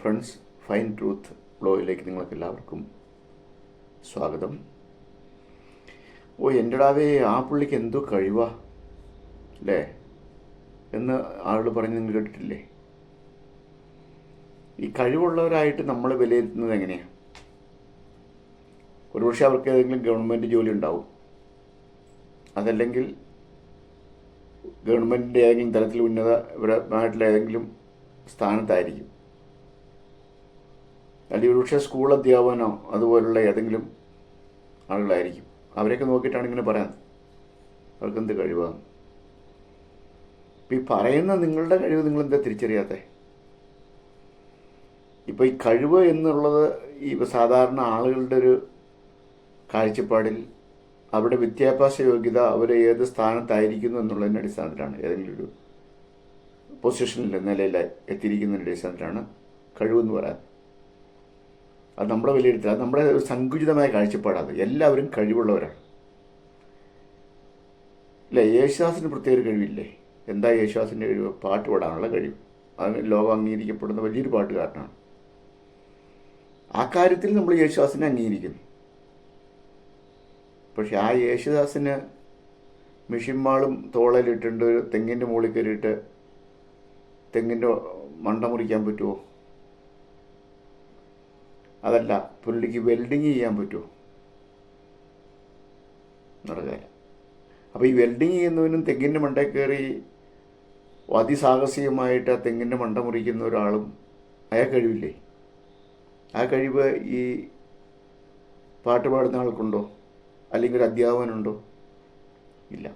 Friends, fine truth ബ്ലോഗിലേക്ക് നിങ്ങൾക്ക് എല്ലാവർക്കും സ്വാഗതം. എൻ്റെ ഡാവേ, ആ പുള്ളിക്ക് എന്തോ കഴിവാ അല്ലേ എന്ന് ആളുകൾ പറഞ്ഞ് നിങ്ങൾ കേട്ടിട്ടില്ലേ? ഈ കഴിവുള്ളവരായിട്ട് നമ്മൾ വിലയിരുത്തുന്നത് എങ്ങനെയാണ്? ഒരുപക്ഷെ അവർക്ക് ഏതെങ്കിലും ഗവൺമെൻറ് ജോലി ഉണ്ടാവും, അതല്ലെങ്കിൽ ഗവൺമെൻറ്റിൻ്റെ ഏതെങ്കിലും തലത്തിൽ ഉന്നതപരമായിട്ടുള്ള ഏതെങ്കിലും സ്ഥാനത്തായിരിക്കും, അല്ലെങ്കിൽ ഒരുപക്ഷെ സ്കൂൾ അധ്യാപനോ അതുപോലുള്ള ഏതെങ്കിലും ആളുകളായിരിക്കും. അവരെയൊക്കെ നോക്കിയിട്ടാണ് ഇങ്ങനെ പറയാൻ അവർക്ക് എന്ത് കഴിവാണ്. ഇപ്പം ഈ പറയുന്ന നിങ്ങളുടെ കഴിവ് നിങ്ങളെന്താ തിരിച്ചറിയാത്തെ? ഇപ്പോൾ ഈ കഴിവ് എന്നുള്ളത് ഈ സാധാരണ ആളുകളുടെ ഒരു കാഴ്ചപ്പാടിൽ അവരുടെ വിദ്യാഭ്യാസ യോഗ്യത അവർ ഏത് സ്ഥാനത്തായിരിക്കുന്നു എന്നുള്ളതിൻ്റെ അടിസ്ഥാനത്തിലാണ്, ഏതെങ്കിലും ഒരു പൊസിഷനിൽ നിലയിൽ എത്തിയിരിക്കുന്നതിൻ്റെ അടിസ്ഥാനത്തിലാണ് കഴിവെന്ന് പറയാൻ. അത് നമ്മുടെ വിലയിരുത്തുക, അത് നമ്മുടെ ഒരു സങ്കുചിതമായ കാഴ്ചപ്പാടാണ്. എല്ലാവരും കഴിവുള്ളവരാണ് ഇല്ലേ? യേശുദാസിന് പ്രത്യേക ഒരു കഴിവില്ലേ? എന്താ യേശുദാസിൻ്റെ കഴിവ്? പാട്ട് പാടാനുള്ള കഴിവ്. അതിന് ലോകം അംഗീകരിക്കപ്പെടുന്ന വലിയൊരു പാട്ടുകാരനാണ്. ആ കാര്യത്തിൽ നമ്മൾ യേശുദാസിനെ അംഗീകരിക്കുന്നു. പക്ഷെ ആ യേശുദാസിന് മിഷിന്മാളും തോളലിട്ടുണ്ട് തെങ്ങിൻ്റെ മുകളിൽ കയറിയിട്ട് തെങ്ങിൻ്റെ മണ്ട മുറിക്കാൻ പറ്റുമോ? അതല്ല, പുള്ളിക്ക് വെൽഡിങ് ചെയ്യാൻ പറ്റുമോ? നടക്കാല. അപ്പോൾ ഈ വെൽഡിങ് ചെയ്യുന്നവനും തെങ്ങിൻ്റെ മണ്ടയിൽ കയറി അതിസാഹസികമായിട്ട് ആ തെങ്ങിൻ്റെ മണ്ട മുറിക്കുന്ന ഒരാളും അയാൾ കഴിവില്ലേ? ആ കഴിവ് ഈ പാട്ട് പാടുന്ന ആൾക്കുണ്ടോ? അല്ലെങ്കിൽ ഒരു അധ്യാപകനുണ്ടോ? ഇല്ല.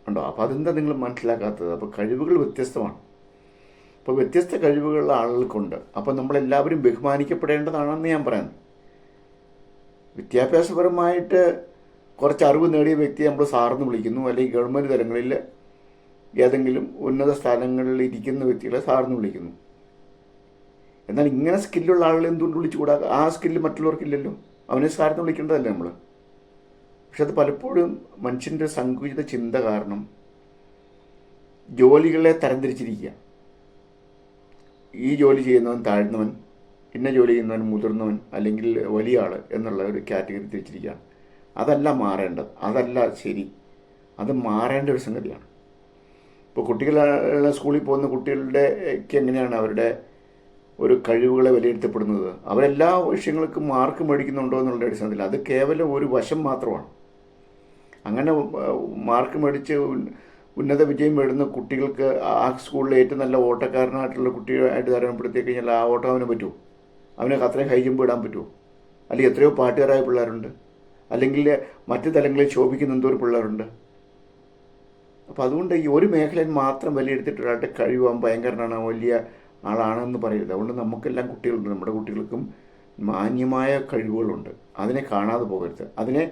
ഉണ്ടോ? അപ്പോൾ അതെന്താ നിങ്ങൾ മനസ്സിലാക്കാത്തത്? അപ്പോൾ കഴിവുകൾ വ്യത്യസ്തമാണ്. അപ്പോൾ വ്യത്യസ്ത കഴിവുകളുള്ള ആളുകൾക്കുണ്ട്. അപ്പോൾ നമ്മളെല്ലാവരും ബഹുമാനിക്കപ്പെടേണ്ടതാണെന്ന് ഞാൻ പറയുന്നത്. വിദ്യാഭ്യാസപരമായിട്ട് കുറച്ച് അറിവ് നേടിയ വ്യക്തിയെ നമ്മൾ സാറെന്ന് വിളിക്കുന്നു, അല്ലെങ്കിൽ ഗവൺമെൻറ് തലങ്ങളിൽ ഏതെങ്കിലും ഉന്നത സ്ഥാനങ്ങളിൽ ഇരിക്കുന്ന വ്യക്തികളെ സാറെന്ന് വിളിക്കുന്നു. എന്നാൽ ഇങ്ങനെ സ്കില്ലുള്ള ആളുകളെ എന്തുകൊണ്ട് വിളിച്ചുകൂടാ? ആ സ്കില്ല് മറ്റുള്ളവർക്കില്ലല്ലോ, അവനെ സാറെന്ന് വിളിക്കേണ്ടതല്ലേ നമ്മൾ. പക്ഷെ അത് പലപ്പോഴും മനുഷ്യൻ്റെ സങ്കുചിത ചിന്ത കാരണം ജോലികളെ തരംതിരിച്ചിരിക്കുക. ഈ ജോലി ചെയ്യുന്നവൻ താഴ്ന്നവൻ, ഇന്ന ജോലി ചെയ്യുന്നവൻ മുതിർന്നവൻ, അല്ലെങ്കിൽ വലിയ ആൾ എന്നുള്ള ഒരു കാറ്റഗറി തിരിച്ചിരിക്കുകയാണ്. അതല്ല മാറേണ്ടത്, അതല്ല ശരി. അത് മാറേണ്ട ഒരു സംഗതിയാണ്. ഇപ്പോൾ കുട്ടികളെ സ്കൂളിൽ പോകുന്ന കുട്ടികളുടെക്ക് എങ്ങനെയാണ് അവരുടെ ഒരു കഴിവുകളെ വിലയിരുത്തപ്പെടുന്നത്? അവരെല്ലാ വിഷയങ്ങൾക്കും മാർക്ക് മേടിക്കുന്നുണ്ടോ എന്നുള്ള അടിസ്ഥാനത്തിൽ അത് കേവലം ഒരു വശം മാത്രമാണ്. അങ്ങനെ മാർക്ക് മേടിച്ച് ഉന്നത വിജയം നേടുന്ന കുട്ടികൾക്ക് ആ സ്കൂളിലെ ഏറ്റവും നല്ല ഓട്ടക്കാരനായിട്ടുള്ള കുട്ടിയായിട്ട് താരതമ്യപ്പെടുത്തി കഴിഞ്ഞാൽ ആ ഓട്ടം അവന് പറ്റുമോ? അവന് അത്രയും ഹൈ ജമ്പ് ഇടാൻ പറ്റുമോ? അല്ലെങ്കിൽ എത്രയോ പാട്ടുകാരായ പിള്ളേരുണ്ട്, അല്ലെങ്കിൽ മറ്റു തലങ്ങളിൽ ശോഭിക്കുന്ന എന്തോ ഒരു പിള്ളേരുണ്ട്. അപ്പോൾ അതുകൊണ്ട് ഈ ഒരു മേഖലയിൽ മാത്രം വിലയിരുത്തിയിട്ട് ഒരാളുടെ കഴിവാൻ ഭയങ്കരനാണ്, വലിയ ആളാണെന്ന് പറയരുത്. അതുകൊണ്ട് നമുക്കെല്ലാം കുട്ടികളുണ്ട്, നമ്മുടെ കുട്ടികൾക്കും മാന്യമായ കഴിവുകളുണ്ട്. അതിനെ കാണാതെ പോകരുത്. അതിനെ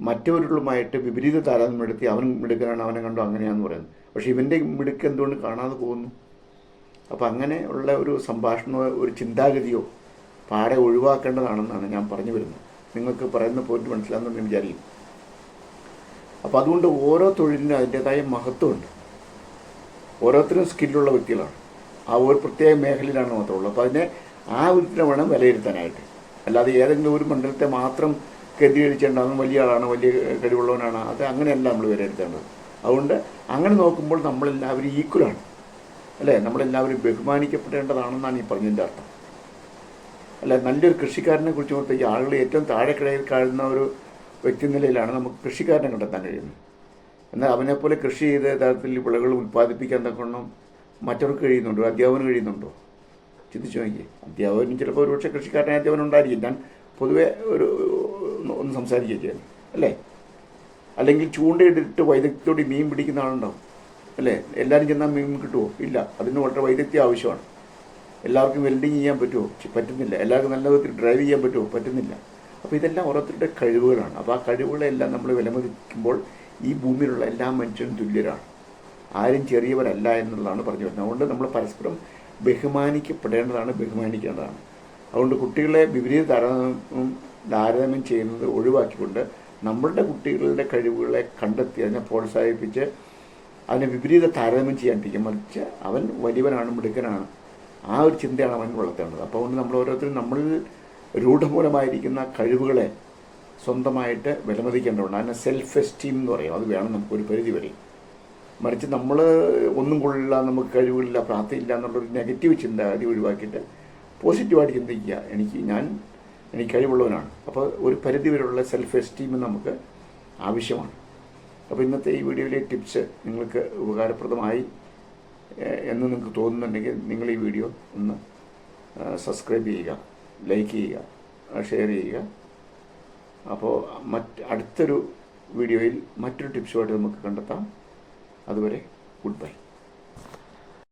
മറ്റവരുമായിട്ട് വിപരീത താരതമ്യപ്പെടുത്തി അവൻ മിടുക്കനാണ്, അവനെ കണ്ടോ അങ്ങനെയാണെന്ന് പറയുന്നത്. പക്ഷേ ഇവൻ്റെ മിടുക്ക് എന്തുകൊണ്ട് കാണാതെ പോകുന്നു? അപ്പോൾ അങ്ങനെ ഉള്ള ഒരു സംഭാഷണമോ ഒരു ചിന്താഗതിയോ പാടെ ഒഴിവാക്കേണ്ടതാണെന്നാണ് ഞാൻ പറഞ്ഞു വരുന്നത്. നിങ്ങൾക്ക് പറയുന്ന പോയിന്റ് മനസ്സിലാകുമെന്ന് ഞാൻ വിചാരിക്കും. അപ്പോൾ അതുകൊണ്ട് ഓരോ തൊഴിലിനും അതിൻ്റേതായ മഹത്വമുണ്ട്. ഓരോരുത്തരും സ്കില്ലുള്ള വ്യക്തികളാണ്, ആ ഒരു പ്രത്യേക മേഖലയിലാണ് മാത്രമുള്ളൂ. അപ്പോൾ അതിനെ ആ വിധത്തിനെ വേണം വിലയിരുത്താനായിട്ട്. അല്ലാതെ ഏതെങ്കിലും ഒരു മണ്ഡലത്തെ മാത്രം കേന്ദ്രീകരിച്ചേണ്ടവൻ വലിയ ആളാണ്, വലിയ കഴിവുള്ളവനാണ്, അത് അങ്ങനെയല്ല നമ്മൾ വിലയിരുത്തേണ്ടത്. അതുകൊണ്ട് അങ്ങനെ നോക്കുമ്പോൾ നമ്മളെല്ലാവരും ഈക്വലാണ് അല്ലേ? നമ്മളെല്ലാവരും ബഹുമാനിക്കപ്പെടേണ്ടതാണെന്നാണ് ഈ പറഞ്ഞതിൻ്റെ അർത്ഥം. അല്ല, നല്ലൊരു കൃഷിക്കാരനെ കുറിച്ച് നോക്കിയാൽ ഈ ആളുകൾ ഏറ്റവും താഴെക്കിടയിൽ കാണുന്ന ഒരു വ്യക്തി നിലയിലാണ് നമുക്ക് കൃഷിക്കാരനെ കണ്ടെത്താൻ കഴിയുന്നത്. എന്നാൽ അവനെപ്പോലെ കൃഷി ചെയ്ത തരത്തിൽ വിളകൾ ഉൽപ്പാദിപ്പിക്കാൻ തക്കണം മറ്റവർക്ക് കഴിയുന്നുണ്ടോ? അധ്യാപകന് കഴിയുന്നുണ്ടോ? ചിന്തിച്ചു നോക്കി. അധ്യാപകനും ചിലപ്പോൾ ഒരുപക്ഷെ കൃഷിക്കാരനെ അധ്യാപനം ഉണ്ടായിരിക്കും. ഞാൻ പൊതുവെ ഒന്ന് സംസാരിക്കുക ചെയ്യുന്നു അല്ലേ? അല്ലെങ്കിൽ ചൂണ്ടയിട്ടിട്ട് വൈദഗ്ധ്യത്തോടെ മീൻ പിടിക്കുന്ന ആളുണ്ടാവും അല്ലേ? എല്ലാവരും ചെന്നാൽ മീൻ കിട്ടുമോ? ഇല്ല. അതിന് വളരെ വൈദഗ്ധ്യം ആവശ്യമാണ്. എല്ലാവർക്കും വെൽഡിങ് ചെയ്യാൻ പറ്റുമോ? പറ്റുന്നില്ല. എല്ലാവർക്കും നല്ല വിധത്തിൽ ഡ്രൈവ് ചെയ്യാൻ പറ്റുമോ? പറ്റുന്നില്ല. അപ്പോൾ ഇതെല്ലാം ഓരോരുത്തരുടെ കഴിവുകളാണ്. അപ്പോൾ ആ കഴിവുകളെല്ലാം നമ്മൾ വിലമതിക്കുമ്പോൾ ഈ ഭൂമിയിലുള്ള എല്ലാ മനുഷ്യരും തുല്യരാണ്, ആരും ചെറിയവരല്ല എന്നുള്ളതാണ് പറഞ്ഞു വരുന്നത്. അതുകൊണ്ട് നമ്മൾ പരസ്പരം ബഹുമാനിക്കപ്പെടേണ്ടതാണ്, ബഹുമാനിക്കേണ്ടതാണ്. അതുകൊണ്ട് കുട്ടികളെ വിപരീത താരതമ്യം ചെയ്യുന്നത് ഒഴിവാക്കിക്കൊണ്ട് നമ്മളുടെ കുട്ടികളുടെ കഴിവുകളെ കണ്ടെത്തി അതിനെ പ്രോത്സാഹിപ്പിച്ച് അതിനെ വിപരീത താരതമ്യം ചെയ്യാണ്ടിരിക്കും. മറിച്ച് അവൻ വലിയവനാണ്, മിടുക്കനാണ്, ആ ഒരു ചിന്തയാണ് അവൻ വളർത്തേണ്ടത്. അപ്പോൾ അതുകൊണ്ട് നമ്മൾ ഓരോരുത്തരും നമ്മളിൽ രൂഢമൂലമായിരിക്കുന്ന കഴിവുകളെ സ്വന്തമായിട്ട് വിലമതിക്കേണ്ടതുണ്ട്. അതിനെ സെൽഫ് എസ്റ്റീം എന്ന് പറയും. അത് വേണം നമുക്കൊരു പരിധി വരെ. മറിച്ച് നമ്മൾ ഒന്നും കൊള്ളില്ല, നമുക്ക് കഴിവില്ല, പ്രാപ്തിയില്ല എന്നുള്ളൊരു നെഗറ്റീവ് ചിന്താഗതി ഒഴിവാക്കിയിട്ട് പോസിറ്റീവായിട്ട് ചിന്തിക്കുക. എനിക്ക് കഴിവുള്ളവനാണ്. അപ്പോൾ ഒരു പരിധി വരെയുള്ള സെൽഫ് എസ്റ്റീം നമുക്ക് ആവശ്യമാണ്. അപ്പോൾ ഇന്നത്തെ ഈ വീഡിയോയിലെ ടിപ്സ് നിങ്ങൾക്ക് ഉപകാരപ്രദമായി എന്ന് നിങ്ങൾക്ക് തോന്നുന്നുണ്ടെങ്കിൽ നിങ്ങൾ ഈ വീഡിയോ ഒന്ന് സബ്സ്ക്രൈബ് ചെയ്യുക, ലൈക്ക് ചെയ്യുക, ഷെയർ ചെയ്യുക. അപ്പോൾ അടുത്തൊരു വീഡിയോയിൽ മറ്റൊരു ടിപ്സുമായിട്ട് നമുക്ക് കണ്ടെത്താം. അതുവരെ ഗുഡ് ബൈ.